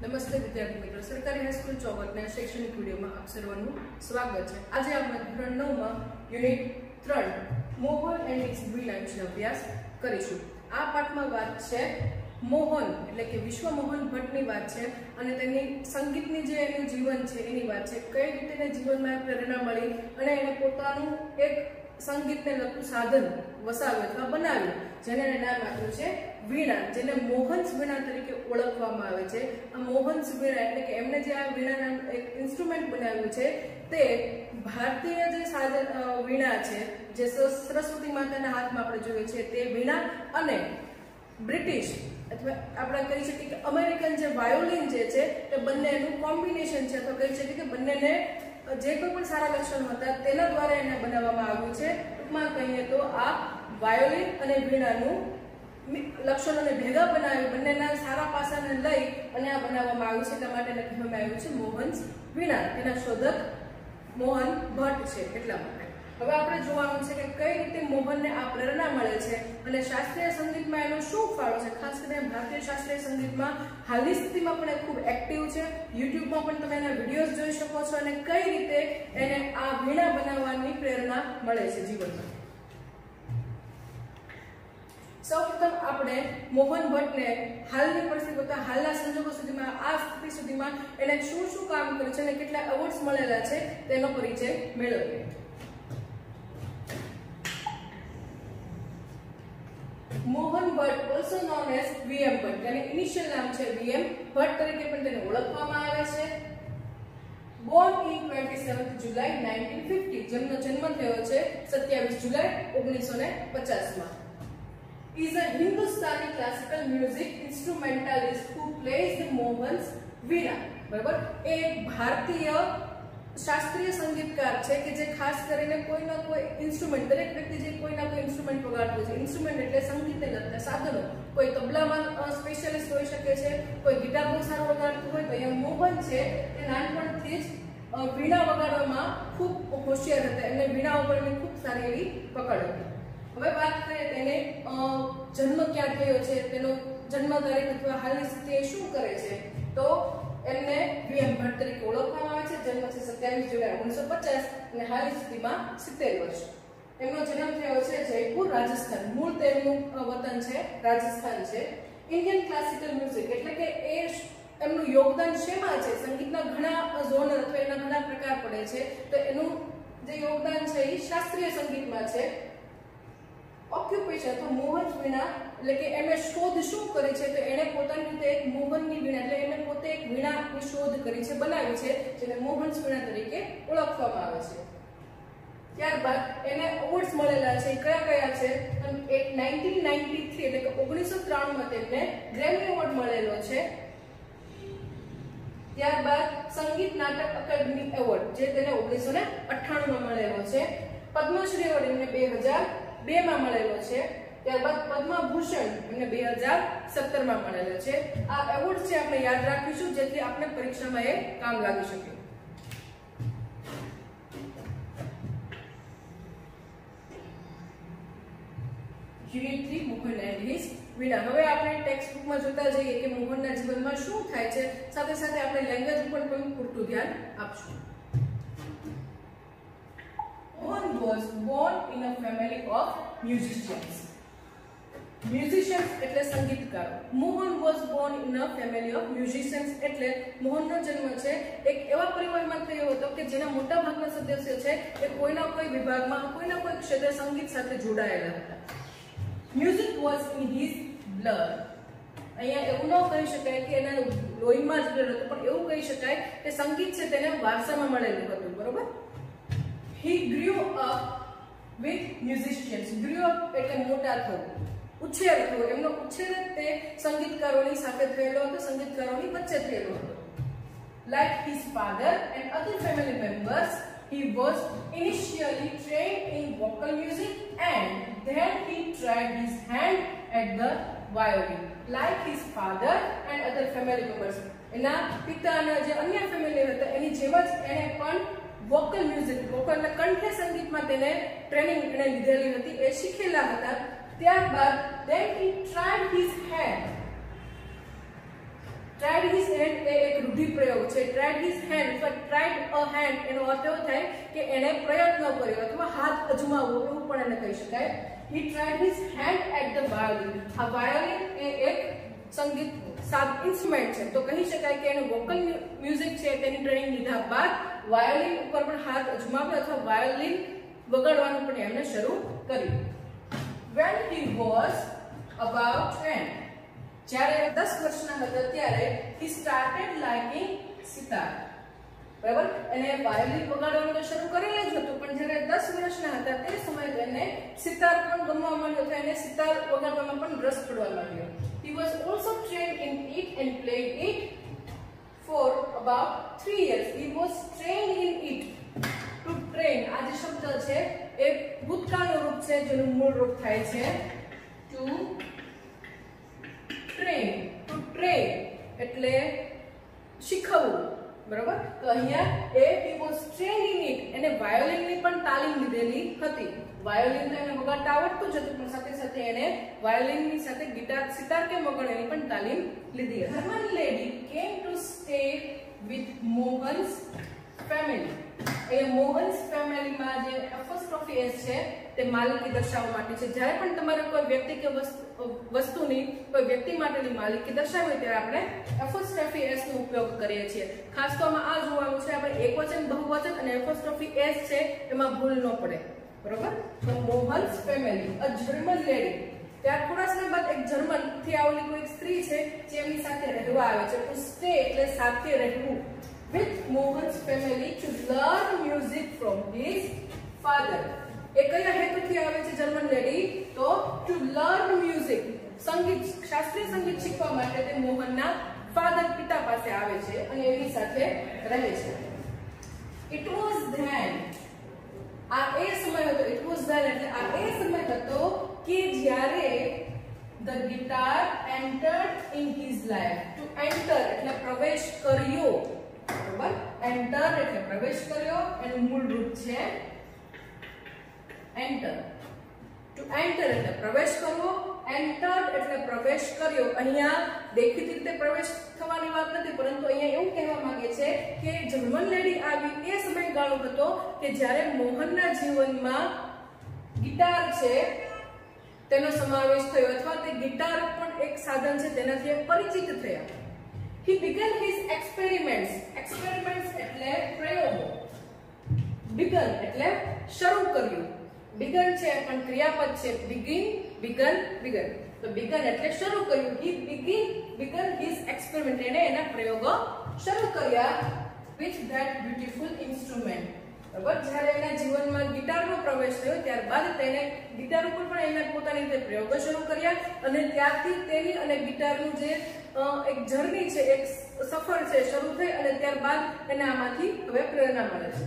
नमस्ते विद्यार्थी मित्रों, सरकारी हाईस्कूल चौगट ने शैक्षणिक वीडियो में आप सर्वનું स्वागत है। आज આપણે ધોરણ 9 માં યુનિટ 3 મોહન એન્ડ હિઝ વીણા વિશે અભ્યાસ કરીશું। આ પાઠમાં વાત છે મોહન એટલે કે વિશ્વ મોહન ભટ્ટની વાત છે અને તેની સંગીતની જે એનું જીવન છે એની વાત છે। કઈ રીતે એને જીવનમાં પ્રેરણા મળી અને એને પોતાનું એક સંગીતને લગતું સાધન વસાવ્યું અથવા બનાવ્યું જેને નામ આપ્યું છે वीणा, जेने मोहन्स वीणा तरीके ओळखवामां आवे छे। आ मोहन्स वीणा એટલે કે એમને જે આ વીણાના એક ઇન્સ્ટ્રુમેન્ટ બનાવ્યું છે તે ભારતીય જે સાધન વીણા છે જે સરસ્વતી માતાના હાથમાં આપણે જોઈએ છે તે વીણા અને બ્રિટિશ અથવા આપણે કહી શકીએ કે અમેરિકન જે વાયોલિન જે છે તે બંનેનું કોમ્બિનેશન છે અથવા કહી શકીએ કે બંનેને જે કોઈ પણ સારા લક્ષણો હતા તેના દ્વારા એને બનાવવામાં આવ્યું છે। ટૂંકમાં કહીએ તો આ વાયોલિન અને વીણાનું લક્ષણોને ભેગા બનાવી બંનેના સારા પાસાને લઈ અને આ બનાવવામાં આવ્યું છે। એટલા માટે એને કહેવામાં આવ્યું છે મોહન્સ વીણા। તેના શોધક મોહન ભટ્ટ છે। એટલા માટે હવે આપણે જોવાનું છે કે કઈ રીતે મોહનને આ પ્રેરણા મળે છે અને શાસ્ત્રીય સંગીતમાં એનો શું ફાળો છે। ખાસ કરીને ભારતીય શાસ્ત્રીય સંગીતમાં હાલની સ્થિતિમાં પણ એ ખૂબ એક્ટિવ છે। યુટ્યુબમાં પણ તમે એના વિડીયોઝ જોઈ શકો છો અને કઈ રીતે એને આ વીણા બનાવવાની પ્રેરણા મળે છે જીવનમાં। સૌપ્રથમ આપણે મોહન ભટ્ટને હાલની પરિસ્થિતિ હાલના સંજોગો સુધીમાં આ સ્થિતિ સુધીમાં એને શું શું કામ કર્યું છે અને કેટલા એવોર્ડ્સ મળેલા છે તેનો પરિચય મેળવીએ। Mohan Bhatt also known as VM Bhatt, તેનું ઇનિશિયલ નામ છે વીએમ ભટ્ટ તરીકે પણ તેને ઓળખવામાં આવે છે। બોર્ન ઇન 27th July 1950, જેમનો જન્મ થયો છે 27 જુલાઈ 1950 માં। is a Hindustani classical music instrumentalist who plays the Mohan's Veena। बराबर एक भारतीय शास्त्रीय संगीतकार છે કે જે ખાસ કરીને કોઈ ના કોઈ ઇન્સ્ટ્રુમેન્ટ દરેક વ્યક્તિ જે કોઈ ના કોઈ ઇન્સ્ટ્રુમેન્ટ વગાડતો છે। ઇન્સ્ટ્રુમેન્ટ એટલે સંગીતને લગતા સાધનો। કોઈ તબલામાં સ્પેશિયાલિસ્ટ હોઈ શકે છે, કોઈ ગિટાર બહુ સારો વગાડતું હોય તો અહીંયા મોહન છે તે નાનપણથી જ વીણા વગાડવામાં ખૂબ હોશિયાર હતા। એમને વીણા ઉપર ખૂબ સારી એવી પકડ હતી। હવે વાત કરીએ તેને જન્મ ક્યાં થયો છે, તેનો જન્મ તારીખ અથવા હાલની સ્થિતિએ શું કરે છે તો એમને વીએમ ભટ્ટ તરીકે ઓળખવામાં આવે છે। જન્મ છે 27 જુલાઈ 1950 અને હાલની સ્થિતિમાં 70 વર્ષ। એમનો જન્મ થયો છે જયપુર, રાજસ્થાન। મૂળ તેમનું વતન છે રાજસ્થાન છે। ઇન્ડિયન ક્લાસિકલ મ્યુઝિક એટલે કે એ એમનું યોગદાન શેમાં છે, સંગીતના ઘણા ઝોનર અથવા એના ઘણા પ્રકાર પડે છે તો એનું જે યોગદાન છે એ શાસ્ત્રીય સંગીતમાં છે। ઓક્યુપેશન તો મોહન વીણા એટલે કે એમણે શોધ શું કરી છે તો એણે પોતાની રીતે એક મોહનની વીણા એટલે એમણે પોતે એક વીણાની શોધ કરી છે, બનાવી છે જેને મોહન્સ વીણા તરીકે ઓળખવામાં આવે છે। ત્યારબાદ એને એવોર્ડ્સ મળેલા છે, કયા કયા છે? 1993 એટલે કે 1993 માં તેમને ગ્રેમી એવોર્ડ મળેલો છે। ત્યારબાદ સંગીત નાટક અકાદમી એવોર્ડ જે તેને 1998 માં મળેલો છે। પદ્મશ્રી એવોર્ડ એમને 2002 માં મળેલો છે। ત્યારબાદ પદ્મભૂષણ એમને 2017 માં મળેલો છે। આ એવોર્ડ છે આપણે યાદ રાખીશું જેથી આપણે પરીક્ષામાં એ કામ લાગી શકે। યુનિટ 3 મોહન એન્ડ હિઝ વીણા। હવે આપણે ટેક્સ્ટ બુકમાં જોતા જઈએ કે મોહનના જીવનમાં શું થાય છે, સાથે સાથે આપણે લેંગ્વેજ ઉપર પણ પૂરતું ધ્યાન આપશું। Mohan was born in a family of musicians. Musicians એટલે સંગીતકારો। Mohan was born in a family of musicians એટલે મોહનનો જન્મ છે એક એવા પરિવારમાં થયો હતો કે જેના મોટા ભાગના સદસ્યો છે એ કોઈના કોઈ વિભાગમાં કોઈના કોઈ ક્ષેત્રે સંગીત સાથે જોડાયેલા હતા। Music was in his blood. અહીંયા એવું ન કહી શકાય કે એના લોહીમાં જ હતું પણ એવું કહી શકાય કે સંગીત છે તેને વારસામાં મળેલું હતું। બરોબર। He grew up with musicians. Grew up એટલે મોટા થવું, ઉછેર થવો। એમનો ઉછેર તે સંગીતકારોની સાથે થયેલો હતો, સંગીતકારોની વચ્ચે થયેલો હતો। Like his father and other family members, he was initially trained in vocal music and then he tried his hand at the violin. Like his father and other family members. એના પિતાના જે અન્ય ફેમિલી હતા એની જેમ જ એને પણ vocal music વોકલના કંઠ્ય સંગીતમાં તેને ટ્રેનિંગ એને લીધેલી હતી, એ શીખેલા હતા। ત્યારબાદ then he tried his hand tried his hand એ એક રૂઢિપ્રયોગ છે. ટ્રાઈડ હિઝ હેન્ડ અથવા ટ્રાઈડ અ હેન્ડ એનો અર્થ એવો થાય કે એને પ્રયત્ન કર્યો અથવા હાથ અજમાવવો એવું પણ એને કહી શકાય. He tried his hand at the violin. આ વાયોલિન એ એક સંગીત ઇન્સ્ટ્રુમેન્ટ છે, તો કહી શકાય કે એનું વોકલ મ્યુઝિક છે તેની ટ્રેનિંગ લીધા બાદ વાયોલિન ઉપર પણ હાથ અજમાવ્યો અથવા વાયોલિન વગાડવાનું પણ એમણે શરૂ કર્યું. When he was about 10, જ્યારે 10 વર્ષના હતા ત્યારે he started liking sitar. બરાબર, એને વાયોલિન વગાડવાનું તો શરૂ કરેલું જ હતું, પણ જ્યારે 10 વર્ષના હતા તે સમયે એને સિતાર પણ ગમવા માંડ્યો હતો, એને સિતાર વગાડવામાં પણ રસ પડવા માંડ્યો. He was also trained in it and played it for about 3 years. He was trained in it. To train, આ જે શબ્દ છે એ ભૂતકાળનું રૂપ છે જેનું મૂળ રૂપ થાય છે to train. To train એટલે શીખવવું. બરાબર, તો અહીંયા he was trained in it. એને વાયોલિનની પણ તાલીમ લીધેલી હતી. વાયોલિન તો એને વગાડતા આવડતું જ હતું, પણ સાથે સાથે એને વાયોલિનની સાથે ગિટાર સિતાર કે વગાડવાની પણ તાલીમ લીધી હતી. German lady came to stay with Mohan's family. A Mohan's ફેમિલીમાં જે એપોસ્ટ્રોફી એસ છે તે માલિકી દર્શાવવા માટે છે. જ્યારે પણ તમારે કોઈ વ્યક્તિ કે વસ્તુની કોઈ વ્યક્તિ માટેની માલિકી દર્શાવવી હોય ત્યારે આપણે એપોસ્ટ્રોફી એસ નો ઉપયોગ કરીએ છીએ. ખાસ તો આમાં આ જોવાનું છે આપણે એકવચન, બહુવચન અને એપોસ્ટ્રોફી એસ છે એમાં ભૂલ ન પડે. બરોબર, તો મોહન્સ ફેમિલી, અ જર્મન લેડી. ત્યાર થોડા સમય બાદ એક જર્મન થી આવેલી કોઈ સ્ત્રી છે જે એમની સાથે રહેવા આવે છે. ટુ સ્ટે એટલે સાથે રહેવું. With Mohan's family to learn music from his father. એ કયા હેતુથી આવે છે જર્મન લેડી? તો to learn music, સંગીત, શાસ્ત્રીય સંગીત શીખવા માટે તે મોહનના ફાધર પિતા પાસે આવે છે અને એની સાથે રહે છે. It was then, આ એ સમય હતો. It was then એટલે આ એ સમય હતો કે જ્યારે the guitar entered in his life. To enter એટલે પ્રવેશ કર્યો. બરાબર, એન્ટર એટલે પ્રવેશ કર્યો, એનું મૂળ રૂપ છે એન્ટર. ટુ એન્ટર એટલે પ્રવેશ કરવો, એન્ટર એટલે પ્રવેશ કર્યો. અહીંયા દેખીતી રીતે પ્રવેશ થવાની વાત નથી, પરંતુ અહીંયા એવું કહેવા માંગે છે કે જર્મન લેડી આવી એ સમયગાળો હતો કે જ્યારે મોહનના જીવનમાં ગિટાર છે તેનો સમાવેશ થયો અથવા તે ગિટાર પણ એક સાધન છે તેનાથી પરિચિત થયા. He began his experiments. Experiments એટલે પ્રયોગો. Began એટલે શરૂ કર્યું. Began છે પણ ક્રિયાપદ છે. Began. તો began એટલે શરૂ કર્યું. He began his experiment. એને એના પ્રયોગો શરૂ કર્યા with that beautiful instrument. બરાબર, જ્યારે એના જીવનમાં ગિટારનો પ્રવેશ થયો ત્યારબાદ તેને ગિટાર ઉપર પણ એને પોતાની રીતે પ્રયોગો શરૂ કર્યા અને ત્યારથી તેની અને ગિટારનું જે એક જર્ની છે, એક સફર છે શરૂ થઈ અને ત્યારબાદ એને આમાંથી હવે પ્રેરણા મળે છે.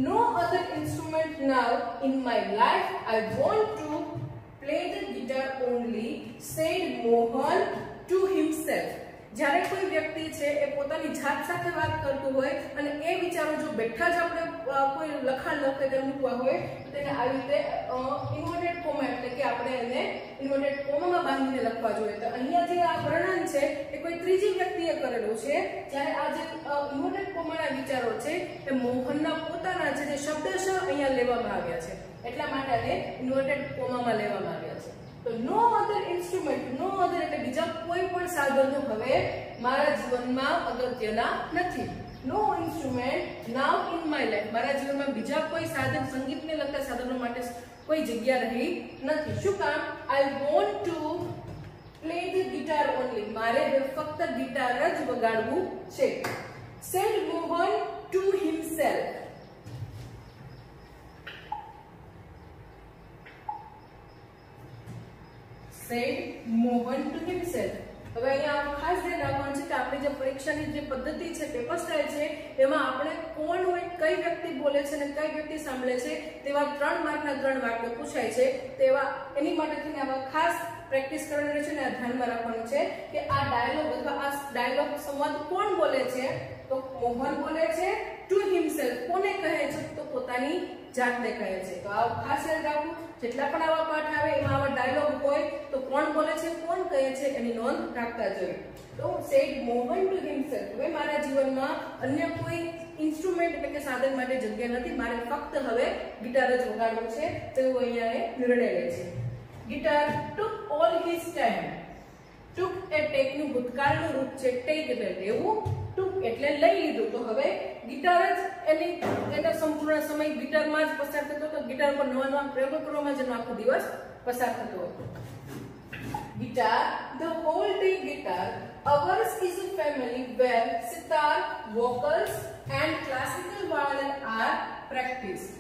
No other instrument now in my life. I want to play the guitar only, said Mohan to himself. જ્યારે કોઈ વ્યક્તિ છે એ પોતાની જાત સાથે વાત કરતું હોય અને એ વિચારો જો બેઠા જ આપણે કોઈ લખાણ લખે તે મૂકવા હોય તો તેને આવી રીતે ઇન્વર્ટેડ કોમા એટલે કે આપણે એને ઇન્વર્ટેડ કોમામાં બાંધીને લખવા જોઈએ. તો અહીંયા જે આ વર્ણન છે એ કોઈ ત્રીજી વ્યક્તિએ કરેલું છે, જ્યારે આ જે ઇન્વર્ટેડ કોમાના વિચારો છે એ મોહનના પોતાના છે જે શબ્દશઃ અહીંયા લેવામાં આવ્યા છે, એટલા માટે આને ઇન્વર્ટેડ કોમામાં લેવામાં આવ્યા છે. તો નો અધર ઇન્સ્ટ્રુમેન્ટ, નો અધર એટલે બીજા કોઈ પણ સાધનો હવે મારા જીવનમાં અગત્યના નથી. No instrument now in my life. મારા જીવનમાં બીજા કોઈ સાધન, સંગીતને લગતા સાધનો માટે કોઈ જગ્યા રહી નથી. શું કામ? I want to play the guitar only. મારે ફક્ત ગિટાર જ વગાડવું છે. Said Mohan to himself. Said Mohan to himself. હવે અહીંયા ખાસ ધ્યાન રાખવાનું છે કે આપણે જે પરીક્ષાની જે પદ્ધતિ છે, પેપર સ્ટાઇલ છે, એમાં આપણે કોણ હોય, કઈ વ્યક્તિ બોલે છે અને કઈ વ્યક્તિ સાંભળે છે તેવા 3 માર્કના 3 વાક્યો પૂછાય છે. તેવા એની માટે થઈને આવા ખાસ પ્રેક્ટિસ કરવાની છે અને આ ધ્યાનમાં રાખવાનું છે કે આ ડાયલોગ અથવા આ ડાયલોગ સંવાદ કોણ બોલે છે? તો મોહન બોલે છે ટુ હિમસેલ્ફ. કોને કહે છે? તો પોતાની જાતને કહે છે. તો આ ખાસ યાદ રાખવું, જેટલા પણ આવા પાઠ આવે એમાં આવા ડાયલોગ હોય તો કોણ બોલે છે, કોણ કહે છે એની નોંધ રાખતા જોઈએ. તો સેડ મોહન ટુ હિમસેલ્ફ. હવે મારા જીવનમાં અન્ય કોઈ ઇન્સ્ટ્રુમેન્ટ એટલે કે સાધન માટે જગ્યા નથી, મારે ફક્ત હવે ગિટાર જ વગાડવું છે. તો અહીંયા એ નિર્ણય લે છે. Guitar took all his time. took એ ટેક નું ભૂતકાળનું રૂપ છે. ટેક એટલે લેવું, took એટલે લઈ લીધું. તો હવે ગિટાર જ એનો સંપૂર્ણ સમય ગિટારમાં જ પસાર થતો હતો. ગિટાર પર નવા નવા પ્રયોગો કરવામાં જેનો આખો દિવસ પસાર થતો હતો. Guitar, the whole day guitar. Ours is a family where sitar, vocals and classical violin are practiced.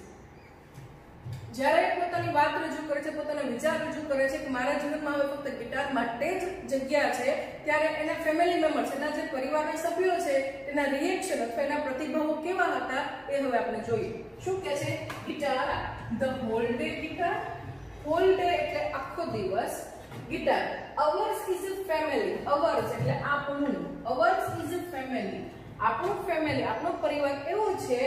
જ્યારે પોતાની વાત રજૂ કરે છે, પોતાના વિચાર રજૂ કરે છે કે મારા જીવનમાં હવે ફક્ત ગિટાર માટે જ જગ્યા છે, ત્યારે એના ફેમિલી મેમ્બર્સ, એના જે પરિવારના સભ્યો છે તેના રિએક્શન અથવા એના પ્રતિભાવો કેવા હતા એ હવે આપણે જોઈએ. શું કહે છે? Guitar, the hall day guitar. Hall day એટલે આખો દિવસ. Guitar, ours is a family. ours એટલે આપણું. ours is a family. આપણું ફેમિલી, આપણો પરિવાર એવો છે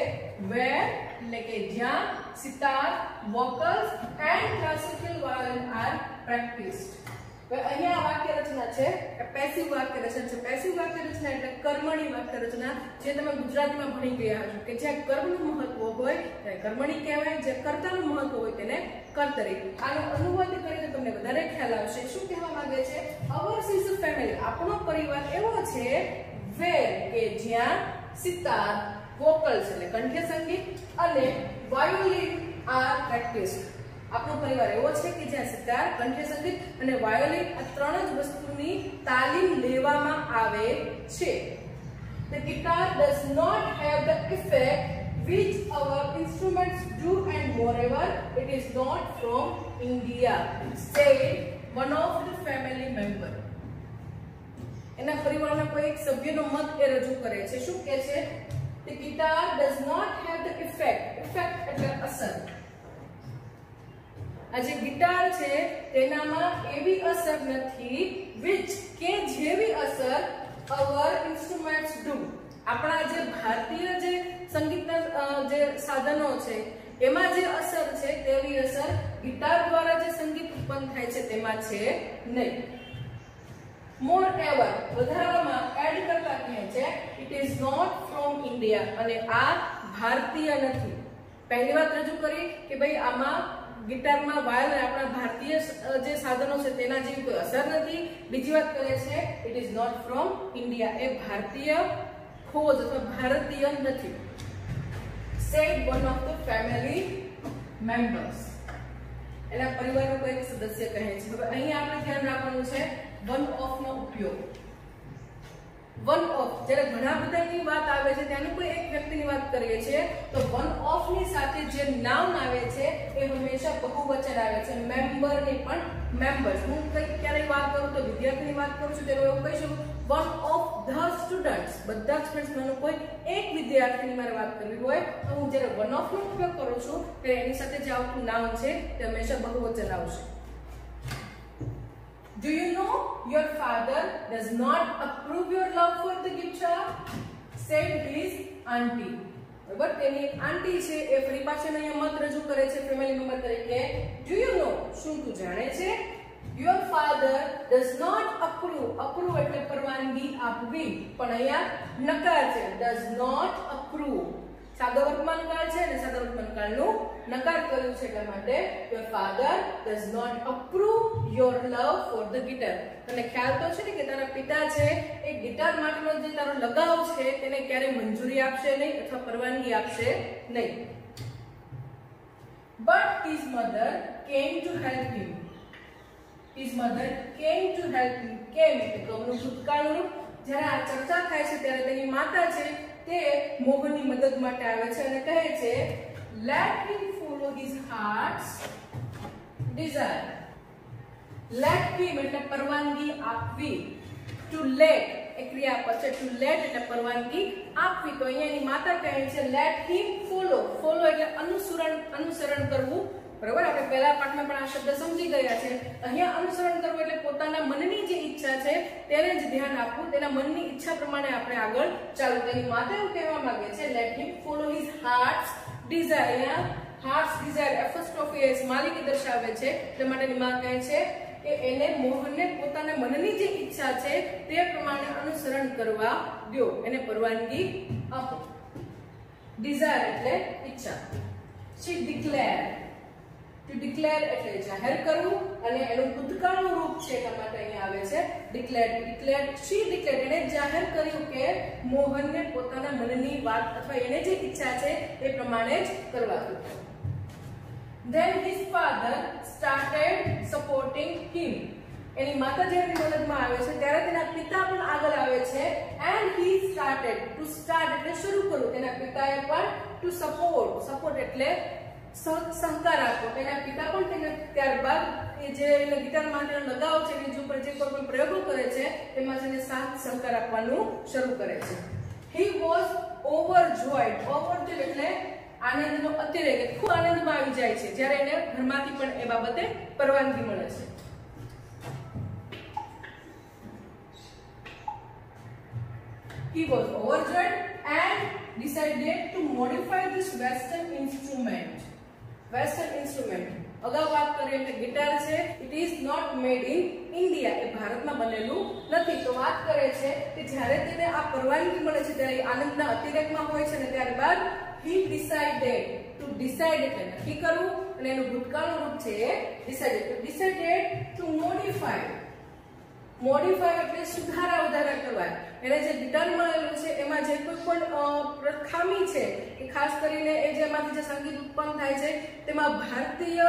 where એટલે કે જ્યાં sitar, vocals and classical violin are practised. હવે અહીંયા વાક્ય રચના છે એ પેસિવ વાક્ય રચના છે. પેસિવ વાક્ય રચના એટલે કર્મણી વાક્ય રચના, જે તમે ગુજરાતીમાં ભણી ગયા હશો કે જ્યાં કર્મનું મહત્વ હોય તેને કર્મણી કહેવાય, જે કર્તાનું મહત્વ હોય તેને કર્તરી. આનો અનુવાદ કરીને તમને વધારે ખ્યાલ આવશે. શું કહેવા માંગે છે? ours is a family. આપણો પરિવાર એવો છે where કે જ્યાં સિતાર, વોકલ્સ એટલે કંઠ્ય સંગીત અને વાયોલિન આર પ્રેક્ટિસ્ડ. આપણો પરિવાર એવો છે કે જ્યાં સિતાર, કંઠ્ય સંગીત અને વાયોલિન આ ત્રણ જ વસ્તુની તાલીમ લેવામાં આવે છે. The guitar does not have the effect which our instruments do, and moreover it is not from India, said one of the family member. એના પરિવારના કોઈ એક સભ્યનો મત એ રજૂ કરે છે. શું કહે છે? The guitar does not have the effect. effect એટલે અસર. આ જે ગિટાર છે તેનામાં એવી અસર નથી which કે જેવી અસર our instruments do. આપણા જે ભારતીય જે સંગીતના જે સાધનો છે એમાં જે અસર છે તેવી અસર ગિટાર દ્વારા જે સંગીત ઉત્પન્ન થાય છે તેમાં છે નહીં. Moreover, વધારામાં એડ કરતા કહે છે it is not from India. અને આ ભારતીય નથી. પહેલી વાત રજૂ કરી કે ભાઈ આમાં ગિટારમાં વાયોલિન આપણા ભારતીય જે સાધનો છે તેના જેવી કોઈ અસર નથી. બીજી વાત કરે છે it is not from India. એ ભારતીય ખોજ અથવા ભારતીય નથી. said one of the family members. એના પરિવારનો કોઈ સદસ્ય કહે છે. હવે અહીં આપણે ધ્યાન રાખવાનું છે વન ઓફ નો ઉપયોગ. વન ઓફ જ્યારે ઘણા બધાની વાત આવે છે ત્યારે કોઈ એક વ્યક્તિની વાત કરીએ છીએ તો વન ઓફ ની સાથે જે નાઉન આવે છે એ હંમેશા બહુવચન આવે છે. મેમ્બર ની પણ મેમ્બર્સ. હું ક્યારેય વાત કરું તો વિદ્યાર્થીની વાત કરું છું ત્યારે એવું કહી શકું વન ઓફ ધ સ્ટુડન્ટ્સ. બધા સ્ટુડન્ટ્સમાંનો કોઈ એક વિદ્યાર્થીની મારે વાત કરવી હોય તો હું જ્યારે વન ઓફ નો ઉપયોગ કરું છું ત્યારે એની સાથે જે આવતું નાઉન છે તે હંમેશા બહુવચન આવશે. Do you know your father does not approve your love for the guitar? Said his auntie. બરાબર, તેની આંટી છે એ ફરી પાછળ અહીંયા મત રજૂ કરે છે ફેમિલી મેમ્બર તરીકે. Do you know? શું તું જાણે છે? Your father does not approve. approve એટલે પરવાનગી આપવી, પણ અહીંયા નકાર છે. does not approve. સાદો વર્તમાન કાળ છે અને સાદા વર્તમાન કાળનું નકાર કર્યું છે એટલા માટે your father does not approve your love for the guitar. તને ખ્યાલ તો છે ને કે તારા પિતા છે એ ગિટાર માટેનો જે તારો લગાવ છે તેને ક્યારે મંજૂરી આપશે નહીં અથવા પરવાનગી આપશે નહીં. But his mother came to help him. His mother came to help him. came એટલે ગમનું ભૂતકાળનું રૂપ. જ્યારે આ ચર્ચા થાય છે ત્યારે તેની માતા છે તે મોહનની મદદ માટે આવે છે અને કહે છે let him follow his heart's desire. let him એટલે પરવાનગી આપવી. to let એ ક્રિયાપદ છે. to let એટલે પરવાનગી આપવી. તો અહીંયા એની માતા કહે છે let him follow. follow એટલે અનુસરણ કરવું. બરાબર, આપણે પહેલા પાઠમાં પણ આ શબ્દ સમજી ગયા છે. અહીંયા અનુસરણ કરવું એટલે પોતાના મનની જે ઈચ્છા છે તેને જ ધ્યાન આપવું, તેના મનની ઈચ્છા પ્રમાણે આપણે આગળ ચાલુ. તેની માતા એવું કહેવા માંગે છે let him follow his heart's desire. Heart's desire apostrophe S માલિકી દર્શાવે છે, એટલે માટેની માં કહે છે કે એને મોહનને પોતાના મનની જે ઈચ્છા છે તે પ્રમાણે અનુસરણ કરવા દો, એને પરવાનગી આપો. ડિઝાયર એટલે ઈચ્છા. she declared. to declare એટલે જાહેર કરવું, અને એનું ભૂતકાળનું રૂપ છે એટલા માટે અહીંયા આવે છે declared. she declared એને જાહેર કર્યું કે મોહનને પોતાના મનની વાત અથવા એને જે ઈચ્છા છે એ પ્રમાણે જ કરવા દો. then his father started supporting him. એની માતા જેની મદદમાં આવે છે ત્યારે તેના પિતા પણ આગળ આવે છે. and he started. to start એટલે શરૂ કરવું. તેના પિતાએ પણ to support એટલે સહકાર આપો. તેના પિતા પણ તેને ત્યારબાદ એ જે એને ગિટાર માટે લગાવ છે એની ઉપર જે કોઈ પણ પ્રયોગો કરે છે તેમાં તેને સાથ સહકાર આપવાનું શરૂ કરે છે. he was overjoyed. એટલે આનંદનો અતિરેક, ખૂબ આનંદમાં આવી જાય છે જ્યારે એને ઘરમાંથી પણ એ બાબતે પરવાનગી મળે છે. He was overjoyed and decided to modify this Western instrument. અગાઉ વાત કરી એટલે ગિટાર છે, it is not made in India. એ ભારતમાં બનેલું નથી. તો વાત કરે છે કે જ્યારે તેને આ પરવાનગી મળે છે ત્યારે આનંદના અતિરેકમાં હોય છે, અને ત્યારબાદ he decided. to decide એટલે નક્કી કરવું, અને એનું ભૂતકાળનું રૂપ છે decided to modify એટલે સુધારા વધારા કરવા. એને જે ગિટાર મળેલું છે એમાં જે કોઈ પણ ખામી છે કે ખાસ કરીને એ જેમાંથી જે સંગીત ઉત્પન્ન થાય છે તેમાં ભારતીય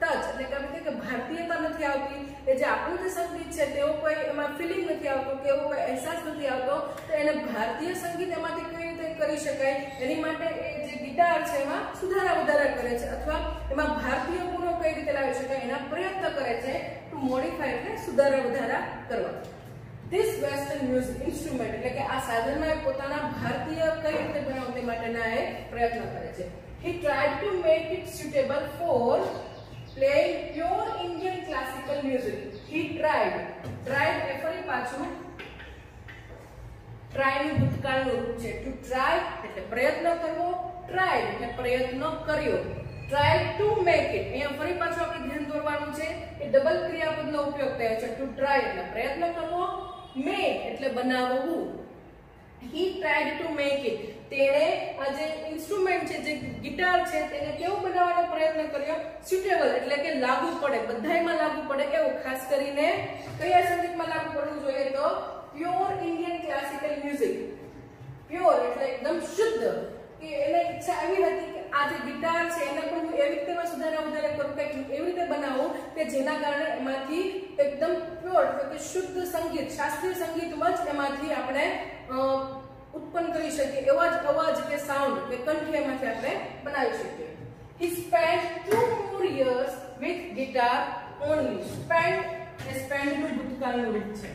ટચ એટલે કે ભારતીયતા નથી આવતી. એ જે આપણું જે સંગીત છે તેવો કોઈ એમાં ફિલિંગ નથી આવતો કે એવો કોઈ અહેસાસ નથી આવતો. તો એને ભારતીય સંગીત એમાંથી કેવી રીતે કરી શકાય એની માટે એ જે ગિટાર છે એમાં સુધારા વધારા કરે છે, અથવા એમાં ભારતીય ગુણો કઈ રીતે લાવી શકાય એના પ્રયત્ન કરે છે. ટુ મોડિફાય એટલે સુધારા વધારા કરવા. This Western music instrument એટલે કે આ સાધનમાં પોતાના ભારતીય કઈ રીતે બનાવવા તે માટેના એ પ્રયત્ન કરે છે. He tried to make it suitable for playing pure Indian classical music. He tried એ ફરી પાછું try નું ભૂતકાળનું રૂપ છે. To try એટલે પ્રયત્ન કરવો, tried એટલે પ્રયત્ન કર્યો. Try to make it. અહીંયા ફરી પાછું આપણે ધ્યાન દોરવાનું છે કે ડબલ ક્રિયાપદનો ઉપયોગ થયો છે. To try એટલે પ્રયત્ન કરવો, make એટલે બનાવવું. He tried to make it. તેણે આ જે ઇન્સ્ટ્રુમેન્ટ છે, જે ગિટાર છે તેને કેવું બનાવવાનો પ્રયત્ન કર્યો? suitable એટલે કે લાગુ પડે, બધાયમાં લાગુ પડે એવું. ખાસ કરીને કયા સંગીતમાં લાગુ પડવું જોઈએ? તો pure Indian classical music. pure એટલે એકદમ શુદ્ધ. કે એને ઈચ્છા આવી હતી કે આ જે ગિટાર છે એને પણ હું એવી રીતે સુધારા વધારે કરું, કે એવી રીતે બનાવું કે જેના કારણે એમાંથી એકદમ પ્યોર એટલે કે શુદ્ધ સંગીત, શાસ્ત્રીય સંગીતમાં જ એમાંથી આપણે ઉત્પન્ન કરી શકીએ એવા જ અવાજ કે સાઉન્ડ કે કંઠ એમાંથી આપણે બનાવી શકીએ. He spent 2 more years with guitar only. spend નું ભૂતકાળનું રૂપ છે.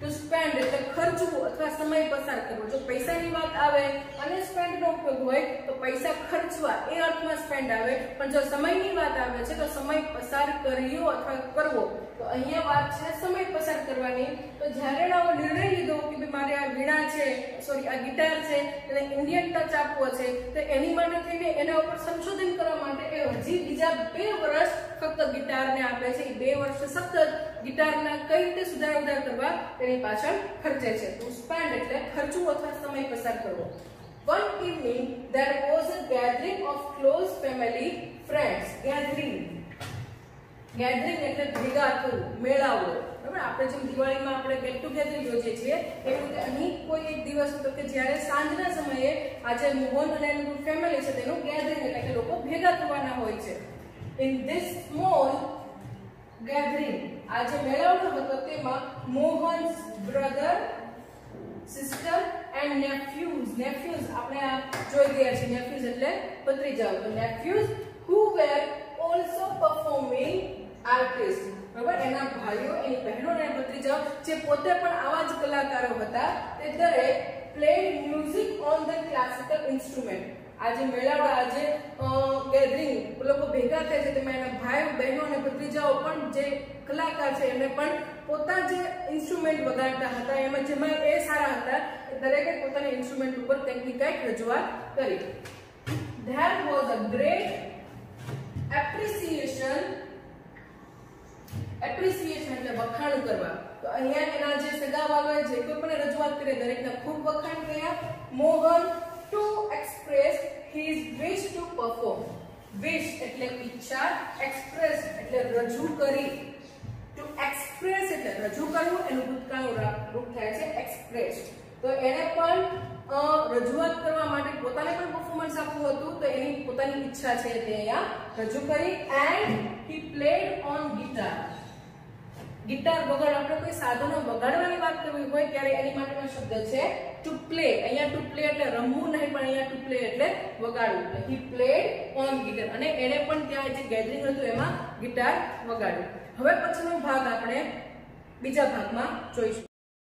To spend એટલે ખર્ચવું અથવા સમય પસાર કરવો. જો પૈસાની વાત આવે અને સ્પેન્ડ નો ઉપયોગ હોય તો પૈસા ખર્ચવા એ અર્થમાં સ્પેન્ડ આવે, પણ જો સમયની વાત આવે છે તો સમય પસાર કર્યો અથવા કરવો. તો અહીંયા વાત છે સમય પસાર કરવાની. તો જ્યારે આવો નિર્ણય લીધો કે મારે આ વીણા છે, સોરી આ ગિટાર છે એને ઇન્ડિયન ટચ આપવો છે, તો એની માટે થઈને એના ઉપર સંશોધન કરવા માટે એ હજી બીજા 2 વર્ષ ફક્ત ગિટારને આપે છે. એ 2 વર્ષ સતત ગિટારના કઈ રીતે સુધારા વધારા કરવા તેની પાછળ ખર્ચે છે. તો સ્પેન્ડ એટલે ખર્ચવું અથવા સમય પસાર કરવો. One evening there was a gathering of close family friends. Gathering એટલે ભેગા થવું, મેળાવો. બરાબર, આપણે જેમ દિવાળીમાં આપણે ગેટ ટુગેધર યોજીએ છીએ એવી રીતે અહીં કોઈ એક દિવસ હતો કે જ્યારે સાંજના સમયે આજે મોહન અને એનું ફેમિલી છે તેનું ગેધરિંગ એટલે કે લોકો ભેગા થવાના હોય છે. In this small gathering આ જે મેળાવડો હતો તેમાં મોહન's brother, sister and nephews આપણે આ જોઈ ગયા છે. nephews એટલે ભત્રીજાઓ. તો nephews who were also performing artists. બરાબર, એના ભાઈઓ, એની બહેનો અને ભત્રીજાઓ જે પોતે પણ આવા જ કલાકારો હતા તે દરેક played music on the classical instrument. આ જે મેળાવડા, આ જે ગેધરિંગ લોકો ભેગા થાય છે તેમાં એના ભાઈ બહેનો અને ભત્રીજાઓ પણ જે કલાકાર છે એમને પણ પોતા જે ઇન્સ્ટ્રુમેન્ટ વગાડતા હતા એમાં જેમાં એ સારા હતા એ દરેકે પોતાના ઇન્સ્ટ્રુમેન્ટ ઉપર કંઈક ને કંઈક રજૂઆત કરી. There was a great appreciation એટલે વખાણ કરવા. તો અહીંયા એના જે સગાવાળાએ જે કોઈ પણ રજૂઆત કરી દરેકના ખૂબ વખાણ કર્યા. Mohan to express his wish to perform. wish એટલે ઈચ્છા, express એટલે રજૂ કરી. to express એટલે રજૂ કરવું, એનું ભૂતકાળનું રૂપ થાય છે expressed. તો એને પણ રજૂઆત કરવા માટે પોતાને પણ પરફોર્મન્સ આપવું હતું તો એની પોતાની ઈચ્છા છે તે અહીંયા રજૂ કરી. and he played on guitar. Guitar વગર આપણે કોઈ સાધનો વગાડવાની વાત કરવી હોય ત્યારે એની માટેનો શબ્દ છે ટુ પ્લે. અહીંયા ટુ પ્લે એટલે રમવું નહીં, પણ અહીંયા ટુ પ્લે એટલે વગાડવું. એટલે he played on guitar અને એને પણ ત્યાં જે ગેધરિંગ હતું એમાં ગિટાર વગાડ્યું. હવે પછીનો ભાગ આપણે બીજા ભાગમાં જોઈશું.